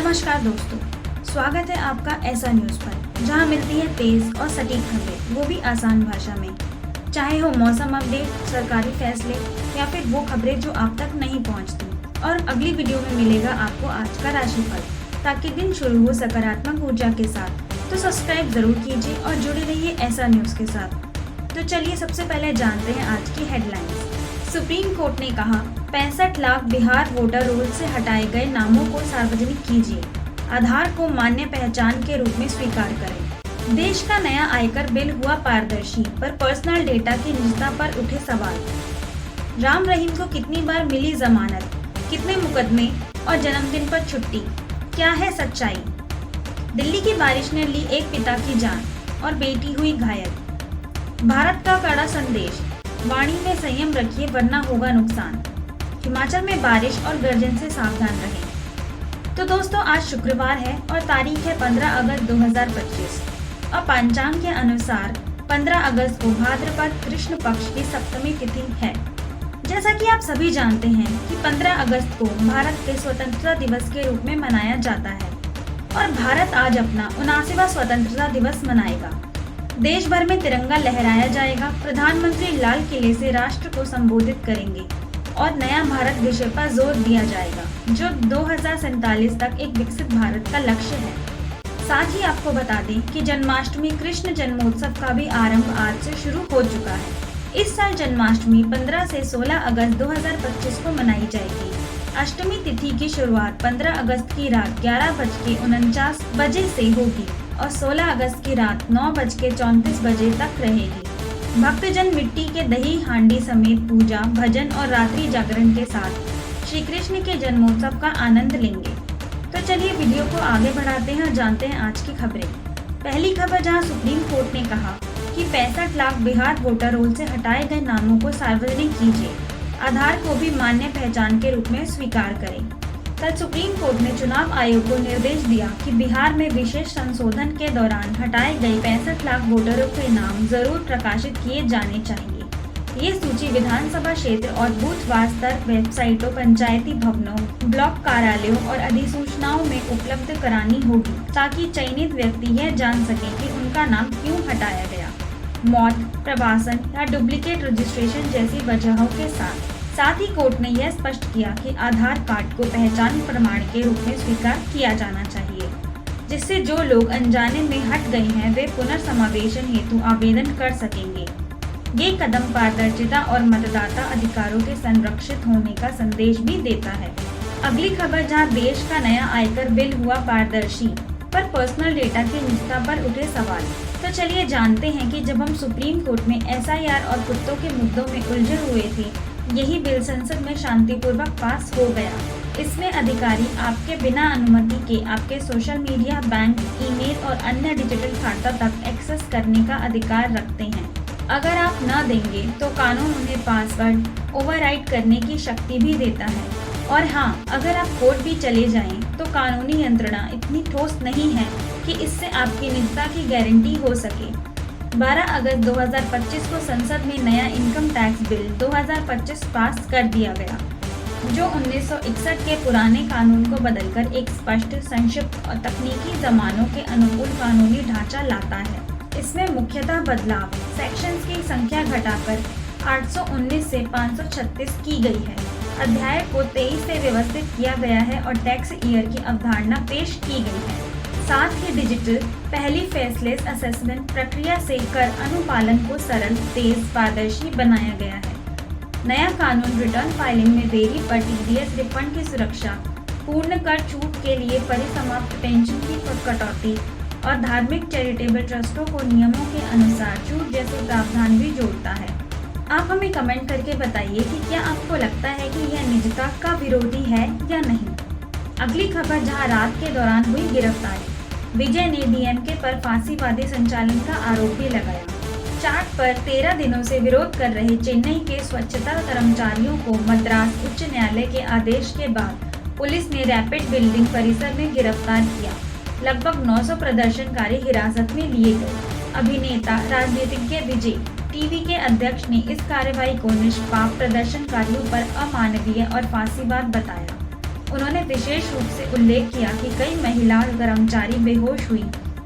नमस्कार दोस्तों, स्वागत है आपका ऐसा न्यूज़ पर जहां मिलती है तेज और सटीक खबरें, वो भी आसान भाषा में। चाहे हो मौसम अपडेट, सरकारी फैसले या फिर वो खबरें जो आप तक नहीं पहुंचती। और अगली वीडियो में मिलेगा आपको आज का राशिफल, ताकि दिन शुरू हो सकारात्मक ऊर्जा के साथ। तो सब्सक्राइब जरूर कीजिए और जुड़े रहिए ऐसा न्यूज़ के साथ। तो चलिए सबसे पहले जानते हैं आज की हेडलाइंस। सुप्रीम कोर्ट ने कहा 65 लाख बिहार वोटर रोल से हटाए गए नामों को सार्वजनिक कीजिए, आधार को मान्य पहचान के रूप में स्वीकार करें। देश का नया आयकर बिल हुआ पारदर्शी, पर पर्सनल डेटा की निजता पर उठे सवाल। राम रहीम को कितनी बार मिली जमानत, कितने मुकदमे और जन्मदिन पर छुट्टी, क्या है सच्चाई। दिल्ली की बारिश ने ली एक पिता की जान और बेटी हुई घायल। भारत का कड़ा संदेश, वाणी में संयम रखिए वरना होगा नुकसान। हिमाचल में बारिश और गर्जन से सावधान रहें। तो दोस्तों, आज शुक्रवार है और तारीख है 15 अगस्त 2025 और पंचांग के अनुसार 15 अगस्त को भाद्रपद कृष्ण पक्ष की सप्तमी तिथि है। जैसा कि आप सभी जानते हैं कि 15 अगस्त को भारत के स्वतंत्रता दिवस के रूप में मनाया जाता है और भारत आज अपना 79वां स्वतंत्रता दिवस मनाएगा। देश भर में तिरंगा लहराया जाएगा। प्रधानमंत्री लाल किले से राष्ट्र को संबोधित करेंगे और नया भारत विषय पर जोर दिया जाएगा, जो 2047 तक एक विकसित भारत का लक्ष्य है। साथ ही आपको बता दें कि जन्माष्टमी कृष्ण जन्मोत्सव का भी आरंभ आज से शुरू हो चुका है। इस साल जन्माष्टमी 15 से 16 अगस्त 2025 को मनाई जाएगी। अष्टमी तिथि की शुरुआत 15 अगस्त की रात 11:49 बजे से होगी और 16 अगस्त की रात 9:34 बजे तक रहेगी। भक्तजन मिट्टी के दही हांडी समेत पूजा, भजन और रात्रि जागरण के साथ श्री कृष्ण के जन्मोत्सव का आनंद लेंगे। तो चलिए वीडियो को आगे बढ़ाते हैं और जानते हैं आज की खबरें। पहली खबर, जहां सुप्रीम कोर्ट ने कहा कि 65 लाख बिहार वोटर रोल से हटाए गए नामों को सार्वजनिक कीजिए, आधार को भी मान्य पहचान के रूप में स्वीकार करें। कल सुप्रीम कोर्ट ने चुनाव आयोग को निर्देश दिया कि बिहार में विशेष संशोधन के दौरान हटाए गए 65 लाख वोटरों के नाम जरूर प्रकाशित किए जाने चाहिए। ये सूची विधानसभा क्षेत्र और बूथवार स्तर वेबसाइटों, पंचायती भवनों, ब्लॉक कार्यालयों और अधिसूचनाओं में उपलब्ध करानी होगी, ताकि चयनित व्यक्ति यह जान सके कि उनका नाम क्यों हटाया गया। मौत, प्रवासन या डुप्लीकेट रजिस्ट्रेशन जैसी वजहों के साथ ही कोर्ट ने यह स्पष्ट किया कि आधार कार्ड को पहचान प्रमाण के रूप में स्वीकार किया जाना चाहिए, जिससे जो लोग अनजाने में हट गए हैं वे पुनर्समावेशन हेतु आवेदन कर सकेंगे। ये कदम पारदर्शिता और मतदाता अधिकारों के संरक्षित होने का संदेश भी देता है। अगली खबर, जहां देश का नया आयकर बिल हुआ पारदर्शी, पर पर्सनल डेटा की निजता पर उठे सवाल। तो चलिए जानते हैं कि जब हम सुप्रीम कोर्ट में SIR और कुत्तों के मुद्दों में उलझे हुए थे, यही बिल संसद में शांतिपूर्वक पास हो गया। इसमें अधिकारी आपके बिना अनुमति के आपके सोशल मीडिया, बैंक, ईमेल और अन्य डिजिटल खाता तक एक्सेस करने का अधिकार रखते हैं। अगर आप न देंगे तो कानून उन्हें पासवर्ड ओवरराइड करने की शक्ति भी देता है। और हाँ, अगर आप कोर्ट भी चले जाएं, तो कानूनी यंत्रणा इतनी ठोस नहीं है कि इससे आपकी निजता की गारंटी हो सके। 12 अगस्त 2025 को संसद में नया इनकम टैक्स बिल 2025 पास कर दिया गया, जो 1961 के पुराने कानून को बदलकर एक स्पष्ट, संक्षिप्त और तकनीकी जमानों के अनुकूल कानूनी ढांचा लाता है। इसमें मुख्यतः बदलाव सेक्शंस की संख्या घटाकर 819 से 536 की गई है। अध्याय को 23 से व्यवस्थित किया गया है और टैक्स ईयर की अवधारणा पेश की गई है। साथ ही डिजिटल पहली फेसलेस असेसमेंट प्रक्रिया से कर अनुपालन को सरल, तेज, पारदर्शी बनाया गया है। नया कानून रिटर्न फाइलिंग में देरी पर TDS रिफंड की सुरक्षा, पूर्ण कर छूट के लिए परिसमाप्त पेंशन की कटौती और धार्मिक चैरिटेबल ट्रस्टों को नियमों के अनुसार छूट जैसे प्रावधान भी जोड़ता है। आप हमें कमेंट करके बताइए कि क्या आपको लगता है कि यह निजता का विरोधी है या नहीं। अगली खबर, जहां रात के दौरान हुई गिरफ्तारी, विजय ने DMK पर फांसीवादी संचालन का आरोप भी लगाया। चार्ट पर 13 दिनों से विरोध कर रहे चेन्नई के स्वच्छता कर्मचारियों को मद्रास उच्च न्यायालय के आदेश के बाद पुलिस ने रैपिड बिल्डिंग परिसर में गिरफ्तार किया। लगभग 900 प्रदर्शनकारी हिरासत में लिए गए। अभिनेता राजनीतिज्ञ विजय टीवी के अध्यक्ष ने इस कार्रवाई को निष्पाप प्रदर्शनकारियों पर अमानवीय और फांसीवाद बताया। उन्होंने विशेष रूप से उल्लेख किया कि कई महिला कर्मचारी बेहोश हुई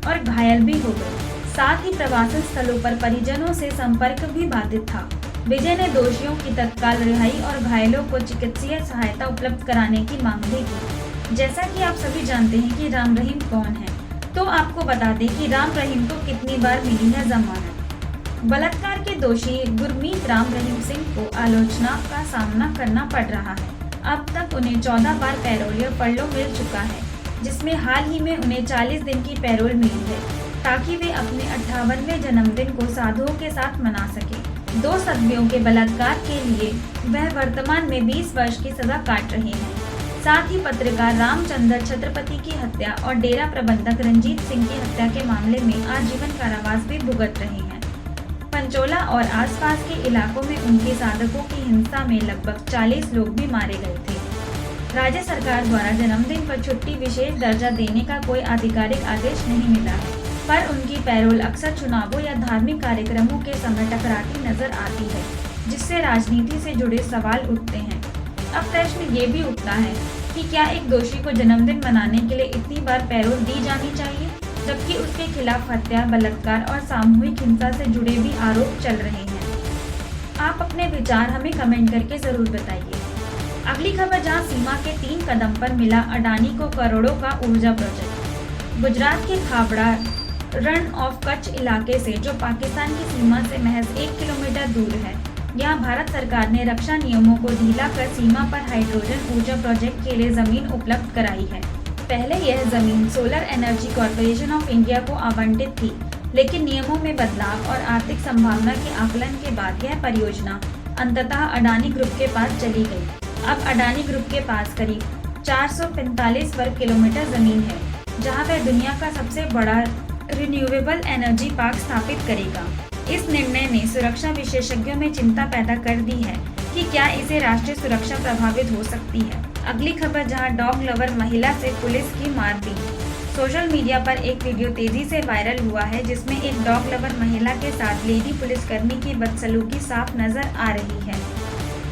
और घायल भी हो गई। साथ ही प्रवासन स्थलों पर परिजनों से संपर्क भी बाधित था। विजय ने दोषियों की तत्काल रिहाई और घायलों को चिकित्सीय सहायता उपलब्ध कराने की मांग भी की। जैसा कि आप सभी जानते हैं कि राम रहीम कौन है, तो आपको बता दें कि राम रहीम को कितनी बार मिली है जमानत। बलात्कार के दोषी गुरमीत राम रहीम सिंह को आलोचना का सामना करना पड़ रहा है। अब तक उन्हें 14 बार पैरोल या फरलो मिल चुका है, जिसमें हाल ही में उन्हें 40 दिन की पैरोल मिली है, ताकि वे अपने 58वें जन्मदिन को साधुओं के साथ मना सके। 2 सदियों के बलात्कार के लिए वह वर्तमान में 20 वर्ष की सजा काट रहे हैं। साथ ही पत्रकार रामचंद्र छत्रपति की हत्या और डेरा प्रबंधक रंजीत सिंह की हत्या के मामले में आजीवन कारावास भी भुगत रहे हैं। पंचोला और आसपास के इलाकों में उनके साधकों की हिंसा में लगभग 40 लोग भी मारे गए थे। राज्य सरकार द्वारा जन्मदिन पर छुट्टी विशेष दर्जा देने का कोई आधिकारिक आदेश नहीं मिला है, पर उनकी पैरोल अक्सर चुनावों या धार्मिक कार्यक्रमों के समय टकराती नजर आती है, जिससे राजनीति से जुड़े सवाल उठते हैं। अब प्रश्न ये भी उठता है कि क्या एक दोषी को जन्मदिन मनाने के लिए इतनी बार पैरोल दी जानी चाहिए, जबकि उसके खिलाफ हत्या, बलात्कार और सामूहिक हिंसा से जुड़े भी आरोप चल रहे हैं। आप अपने विचार हमें कमेंट करके जरूर बताइए। अगली खबर, जहां सीमा के 3 कदम पर मिला अडानी को करोड़ों का ऊर्जा प्रोजेक्ट। गुजरात के खाबड़ा रण ऑफ कच्छ इलाके से, जो पाकिस्तान की सीमा से महज 1 किलोमीटर दूर है, यहाँ भारत सरकार ने रक्षा नियमों को ढीला कर सीमा पर हाइड्रोजन ऊर्जा प्रोजेक्ट के लिए जमीन उपलब्ध कराई है। पहले यह जमीन solar energy corporation of India को आवंटित थी, लेकिन नियमों में बदलाव और आर्थिक संभावना के आकलन के बाद यह परियोजना अंततः अडानी ग्रुप के पास चली गई। अब अडानी ग्रुप के पास करीब 445 वर्ग किलोमीटर जमीन है, जहां वह दुनिया का सबसे बड़ा रिन्यूएबल एनर्जी पार्क स्थापित करेगा। इस निर्णय ने सुरक्षा विशेषज्ञों में चिंता पैदा कर दी है कि क्या इससे राष्ट्रीय सुरक्षा प्रभावित हो सकती है। अगली खबर, जहां डॉग लवर महिला से पुलिस की मारपीट। सोशल मीडिया पर एक वीडियो तेजी से वायरल हुआ है, जिसमें एक डॉग लवर महिला के साथ लेडी पुलिसकर्मी की बदसलूकी साफ नजर आ रही है।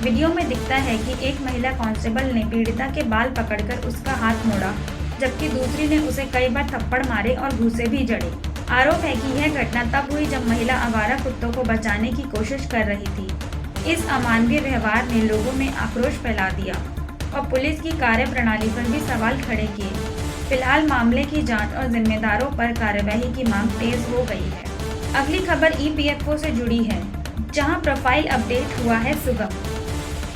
वीडियो में दिखता है कि एक महिला कांस्टेबल ने पीड़िता के बाल पकड़कर उसका हाथ मोड़ा, जबकि दूसरी ने उसे कई बार थप्पड़ मारे और घूंसे भी जड़े। आरोप है कि यह घटना तब हुई जब महिला आवारा कुत्तों को बचाने की कोशिश कर रही थी। इस अमानवीय व्यवहार ने लोगों में आक्रोश फैला दिया और पुलिस की कार्यप्रणाली पर भी सवाल खड़े किए। फिलहाल मामले की जांच और जिम्मेदारों पर कार्यवाही की मांग तेज हो गई है। अगली खबर EPFO से जुड़ी है, जहां प्रोफाइल अपडेट हुआ है सुगम।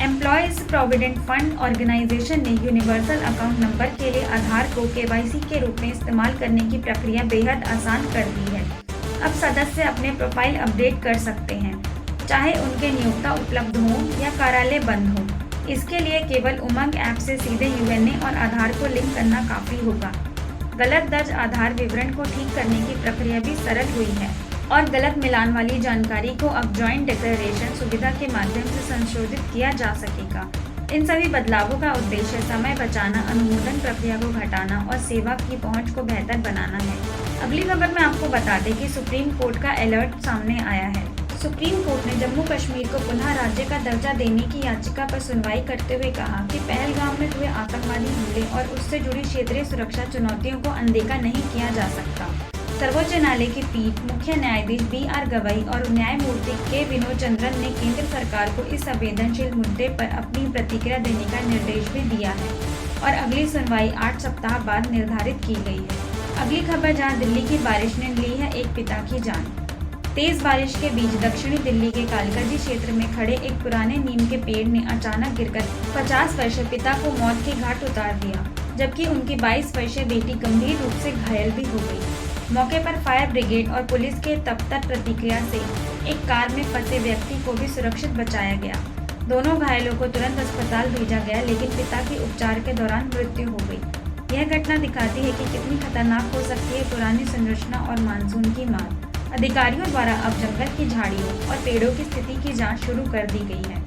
एम्प्लॉयज प्रोविडेंट फंड ऑर्गेनाइजेशन ने यूनिवर्सल अकाउंट नंबर के लिए आधार को KYC के रूप में इस्तेमाल करने की प्रक्रिया बेहद आसान कर दी है। अब सदस्य अपने प्रोफाइल अपडेट कर सकते हैं, चाहे उनके नियोक्ता उपलब्ध हों या कार्यालय बंद हो। इसके लिए केवल उमंग ऐप से सीधे UNA और आधार को लिंक करना काफ़ी होगा। गलत दर्ज आधार विवरण को ठीक करने की प्रक्रिया भी सरल हुई है और गलत मिलान वाली जानकारी को अब जॉइंट डिक्लेरेशन सुविधा के माध्यम से संशोधित किया जा सकेगा। इन सभी बदलावों का उद्देश्य समय बचाना, अनुमोदन प्रक्रिया को घटाना और सेवा की पहुंच को बेहतर बनाना है। अगली खबर में आपको बता दें कि सुप्रीम कोर्ट का अलर्ट सामने आया है। सुप्रीम कोर्ट ने जम्मू कश्मीर को पुनः राज्य का दर्जा देने की याचिका पर सुनवाई करते हुए कहा कि पहलगाम में हुए आतंकवादी हमले और उससे जुड़ी क्षेत्रीय सुरक्षा चुनौतियों को अनदेखा नहीं किया जा सकता। सर्वोच्च न्यायालय की पीठ मुख्य न्यायाधीश BR गवई और न्यायमूर्ति K विनोद चंद्रन ने केंद्र सरकार को इस संवेदनशील मुद्दे पर अपनी प्रतिक्रिया देने का निर्देश भी दिया है और अगली सुनवाई 8 सप्ताह बाद निर्धारित की गई है। अगली खबर, जहां दिल्ली की बारिश ने ली है एक पिता की जान। तेज बारिश के बीच दक्षिणी दिल्ली के कालकाजी क्षेत्र में खड़े एक पुराने नीम के पेड़ ने अचानक गिरकर 50 वर्षीय पिता को मौत के घाट उतार दिया, जबकि उनकी 22 वर्षीय बेटी गंभीर रूप से घायल भी हो गई। मौके पर फायर ब्रिगेड और पुलिस के तत्पर प्रतिक्रिया से एक कार में फंसे व्यक्ति को भी सुरक्षित बचाया गया। दोनों घायलों को तुरंत अस्पताल भेजा गया, लेकिन पिता की उपचार के दौरान मृत्यु हो गई। यह घटना दिखाती है कि कितनी खतरनाक हो सकती है पुरानी संरचना और मानसून की मार। अधिकारियों द्वारा अब जंगल की झाड़ियों और पेड़ों की स्थिति की जांच शुरू कर दी गई है,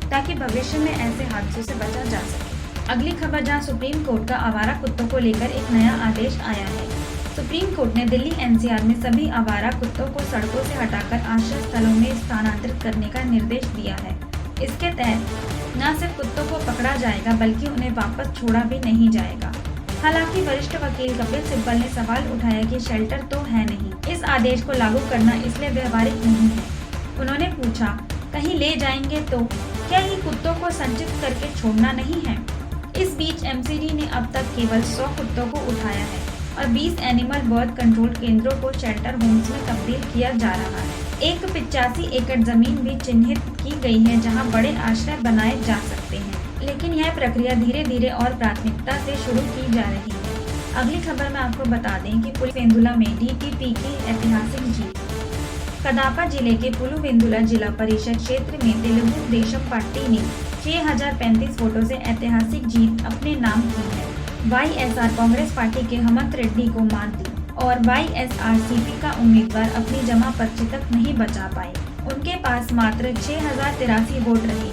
ताकि भविष्य में ऐसे हादसों से बचा जा सके। अगली खबर, जहां सुप्रीम कोर्ट का आवारा कुत्तों को लेकर एक नया आदेश आया है। सुप्रीम कोर्ट ने दिल्ली NCR में सभी आवारा कुत्तों को सड़कों से हटाकर आश्रय स्थलों में स्थानांतरित करने का निर्देश दिया है। इसके तहत न सिर्फ कुत्तों को पकड़ा जाएगा बल्कि उन्हें वापस छोड़ा भी नहीं जाएगा। हालांकि वरिष्ठ वकील कपिल सिब्बल ने सवाल उठाया कि शेल्टर तो है नहीं, इस आदेश को लागू करना इसलिए व्यवहारिक नहीं है। उन्होंने पूछा, कहीं ले जाएंगे तो क्या ये कुत्तों को संचित करके छोड़ना नहीं है? इस बीच एमसीडी ने अब तक केवल 100 कुत्तों को उठाया है और 20 एनिमल बर्थ कंट्रोल केंद्रों को शेल्टर होम्स में तब्दील किया जा रहा है। एक 85 एकड़ जमीन भी चिन्हित की गई है जहां बड़े आश्रय बनाए जा सकते हैं, लेकिन यह प्रक्रिया धीरे धीरे और प्राथमिकता से शुरू की जा रही है। अगली खबर में आपको बता दें कि पुलिवेंदुला में डीटीपी की ऐतिहासिक जीत। कडापा जिले के पुलिवेंदुला जिला परिषद क्षेत्र में तेलुगु देशम पार्टी ने 6035 वोटों से ऐतिहासिक जीत अपने नाम की है। वाईएसआर कांग्रेस पार्टी के हेमंत रेड्डी को मात दी और वाईएसआरसीपी का उम्मीदवार अपनी जमा पर्ची तक नहीं बचा पाए। उनके पास मात्र 6083 वोट रहे,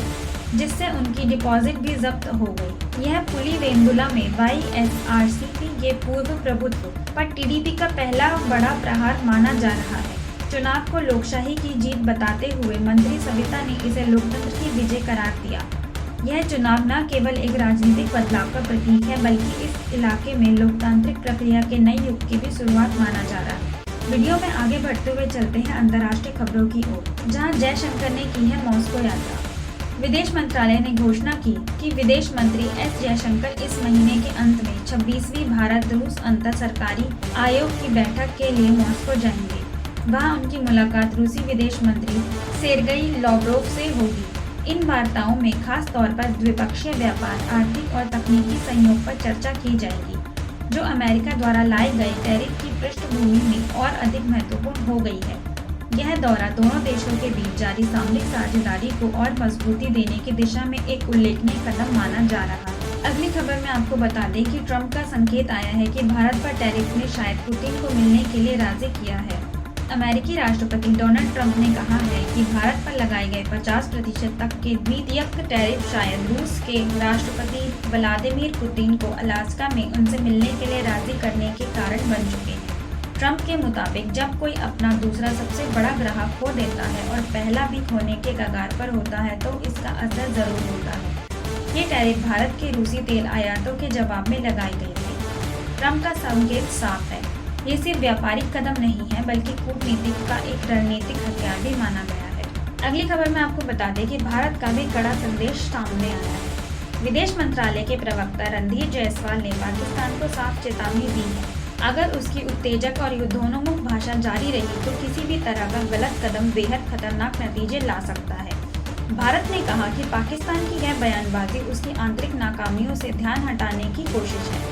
जिससे उनकी डिपॉजिट भी जब्त हो गई। यह पुलिवेंदुला में वाईएसआरसीपी के पूर्व प्रभुत्व पर टीडीपी का पहला बड़ा प्रहार माना जा रहा है। चुनाव को लोकशाही की जीत बताते हुए मंत्री सविता ने इसे लोकतंत्र की विजय करार दिया। यह चुनाव न केवल एक राजनीतिक बदलाव का प्रतीक है बल्कि इस इलाके में लोकतांत्रिक प्रक्रिया के नए युग की भी शुरुआत माना जा रहा है। वीडियो में आगे बढ़ते हुए चलते हैं अंतर्राष्ट्रीय खबरों की ओर, जहां जयशंकर ने की है मॉस्को यात्रा। विदेश मंत्रालय ने घोषणा की कि विदेश मंत्री एस जयशंकर इस महीने के अंत में 26वीं भारत रूस अंतर सरकारी आयोग की बैठक के लिए मॉस्को जाएंगे। वहां उनकी मुलाकात रूसी विदेश मंत्री सेर्गेई लाव्रोव से होगी। इन वार्ताओं में खास तौर पर द्विपक्षीय व्यापार, आर्थिक और तकनीकी सहयोग पर चर्चा की जाएगी, जो अमेरिका द्वारा लाए गए टैरिफ की पृष्ठभूमि में और अधिक महत्वपूर्ण हो गई है। यह दौरा दोनों देशों के बीच जारी सामरिक साझेदारी को और मजबूती देने की दिशा में एक उल्लेखनीय कदम माना जा रहा है। अगली खबर में आपको बता दें कि ट्रंप का संकेत आया है कि भारत पर टैरिफ ने शायद पुतिन को मिलने के लिए राजी किया है। अमेरिकी राष्ट्रपति डोनाल्ड ट्रंप ने कहा है कि भारत पर लगाए गए 50% तक के द्वितीयक टैरिफ शायद रूस के राष्ट्रपति व्लादिमीर पुतिन को अलास्का में उनसे मिलने के लिए राजी करने के कारण बन चुके हैं। ट्रंप के मुताबिक जब कोई अपना दूसरा सबसे बड़ा ग्राहक खो देता है और पहला भी खोने के कगार पर होता है तो इसका असर जरूर होता है। ये टैरिफ भारत के रूसी तेल आयातों के जवाब में लगाए गए थे। ट्रंप का संकेत साफ है, ये सिर्फ व्यापारिक कदम नहीं है बल्कि कूटनीतिक का एक रणनीतिक हथियार भी माना गया है। अगली खबर में आपको बता दें कि भारत का भी कड़ा संदेश सामने आया है। विदेश मंत्रालय के प्रवक्ता रणधीर जायसवाल ने पाकिस्तान को साफ चेतावनी दी है, अगर उसकी उत्तेजक और युद्धोन्मुख भाषा जारी रही तो किसी भी तरह का गलत कदम बेहद खतरनाक नतीजे ला सकता है। भारत ने कहा कि पाकिस्तान की यह बयानबाजी उसकी आंतरिक नाकामियों से ध्यान हटाने की कोशिश है।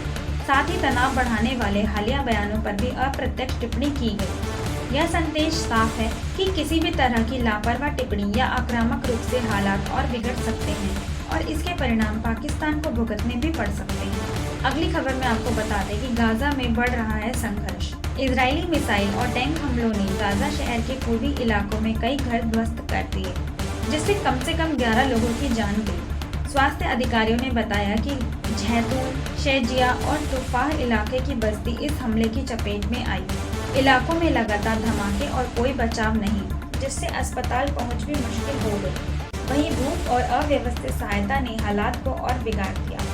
साथ ही तनाव बढ़ाने वाले हालिया बयानों पर भी अप्रत्यक्ष टिप्पणी की गई। यह संदेश साफ है कि किसी भी तरह की लापरवाह टिप्पणी या आक्रामक रूप से हालात और बिगड़ सकते हैं और इसके परिणाम पाकिस्तान को भुगतने भी पड़ सकते हैं। अगली खबर में आपको बता दें कि गाजा में बढ़ रहा है संघर्ष। इजरायली मिसाइल और टैंक हमलों ने गाजा शहर के पूर्वी इलाकों में कई घर ध्वस्त कर दिए, जिससे कम से कम 11 लोगों की जान गई। स्वास्थ्य अधिकारियों ने बताया कि जैतून, शेजिया और तुफाह इलाके की बस्ती इस हमले की चपेट में आई। इलाकों में लगातार धमाके और कोई बचाव नहीं, जिससे अस्पताल पहुंच भी मुश्किल हो गई। वहीं भूख और अव्यवस्थित सहायता ने हालात को और बिगाड़ दिया।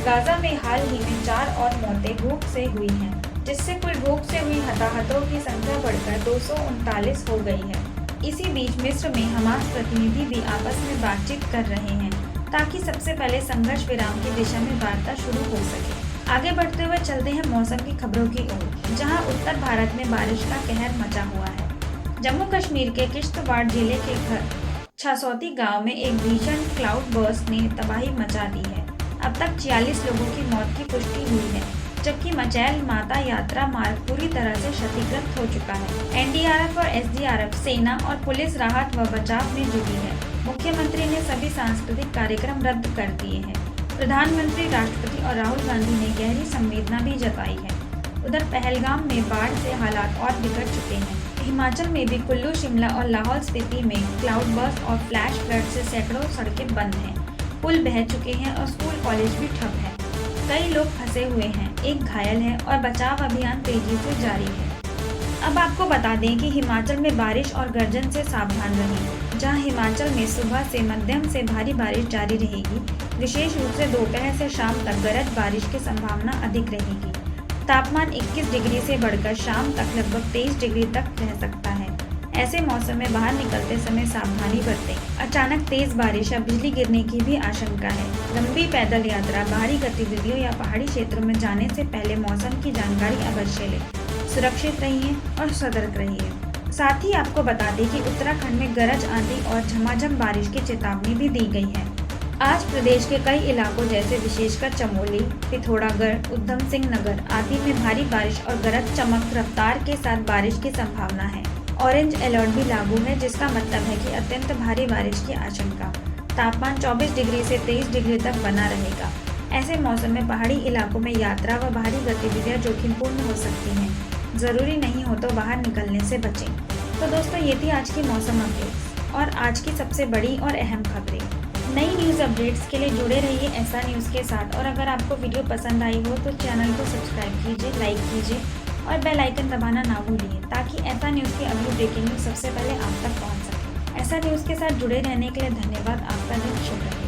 गाजा में हाल ही में 4 और मौतें भूख से हुई हैं, जिससे कुल भूख से हुई हताहतों की संख्या बढ़कर 239 हो गई है। इसी बीच मिस्र में हमास प्रतिनिधि भी आपस में बातचीत कर रहे हैं ताकि सबसे पहले संघर्ष विराम की दिशा में वार्ता शुरू हो सके। आगे बढ़ते हुए चलते हैं मौसम की खबरों की ओर, जहां उत्तर भारत में बारिश का कहर मचा हुआ है। जम्मू कश्मीर के किश्तवाड़ जिले के छसौती गांव में एक भीषण क्लाउड बर्स्ट ने तबाही मचा दी है। अब तक 46 लोगों की मौत की पुष्टि हुई है, जबकि मचैल माता यात्रा मार्ग पूरी तरह से क्षतिग्रस्त हो चुका है। एनडीआरएफ और एसडीआरएफ, सेना और पुलिस राहत व बचाव में जुटी है। मुख्यमंत्री ने सभी सांस्कृतिक कार्यक्रम रद्द कर दिए हैं। प्रधानमंत्री, राष्ट्रपति और राहुल गांधी ने गहरी संवेदना भी जताई है। उधर पहलगाम में बाढ़ से हालात और बिगड़ चुके हैं। हिमाचल में भी कुल्लू, शिमला और लाहौल स्पीति में क्लाउड बर्स्ट और फ्लैश फ्लड से सैकड़ों सड़कें बंद हैं, पुल बह चुके हैं और स्कूल कॉलेज भी ठप है। कई लोग फंसे हुए हैं, एक घायल है और बचाव अभियान तेजी से जारी है। अब आपको बता दें कि हिमाचल में बारिश और गर्जन से सावधान रहें। जहां हिमाचल में सुबह से मध्यम से भारी बारिश जारी रहेगी। विशेष रूप से दोपहर से शाम तक गरज बारिश की संभावना अधिक रहेगी। तापमान 21 डिग्री से बढ़कर शाम तक लगभग 23 डिग्री तक रह सकता है। ऐसे मौसम में बाहर निकलते समय सावधानी बरतें। अचानक तेज बारिश या बिजली गिरने की भी आशंका है। लंबी पैदल यात्रा, बाहरी गतिविधियों या पहाड़ी क्षेत्रों में जाने से पहले मौसम की जानकारी अवश्य लें। सुरक्षित रहिए और सतर्क रहिए। साथ ही आपको बता दें कि उत्तराखंड में गरज, आंधी और झमाझम बारिश की चेतावनी भी दी गई है। आज प्रदेश के कई इलाकों जैसे विशेषकर चमोली, पिथौरागढ़, उधम सिंह नगर आदि में भारी बारिश और गरज चमक रफ्तार के साथ बारिश की संभावना है। ऑरेंज अलर्ट भी लागू है, जिसका मतलब है कि अत्यंत भारी बारिश की आशंका। तापमान 24 डिग्री से 23 डिग्री तक बना रहेगा। ऐसे मौसम में पहाड़ी इलाकों में यात्रा व बाहरी गतिविधियां जोखिमपूर्ण हो सकती हैं। ज़रूरी नहीं हो तो बाहर निकलने से बचें। तो दोस्तों, ये थी आज की मौसम अपडेट्स और आज की सबसे बड़ी और अहम खबरें। नई न्यूज़ अपडेट्स के लिए जुड़े रहिए ऐसा न्यूज़ के साथ। और अगर आपको वीडियो पसंद आई हो तो चैनल को सब्सक्राइब कीजिए, लाइक कीजिए और बेल आइकन दबाना ना भूलिए, ताकि ऐसा न्यूज़ की अगली ब्रेकिंग न्यूज़ सबसे पहले आप तक पहुंच सके। ऐसा न्यूज़ के साथ जुड़े रहने के लिए धन्यवाद। आपका दिन शुभ रहे।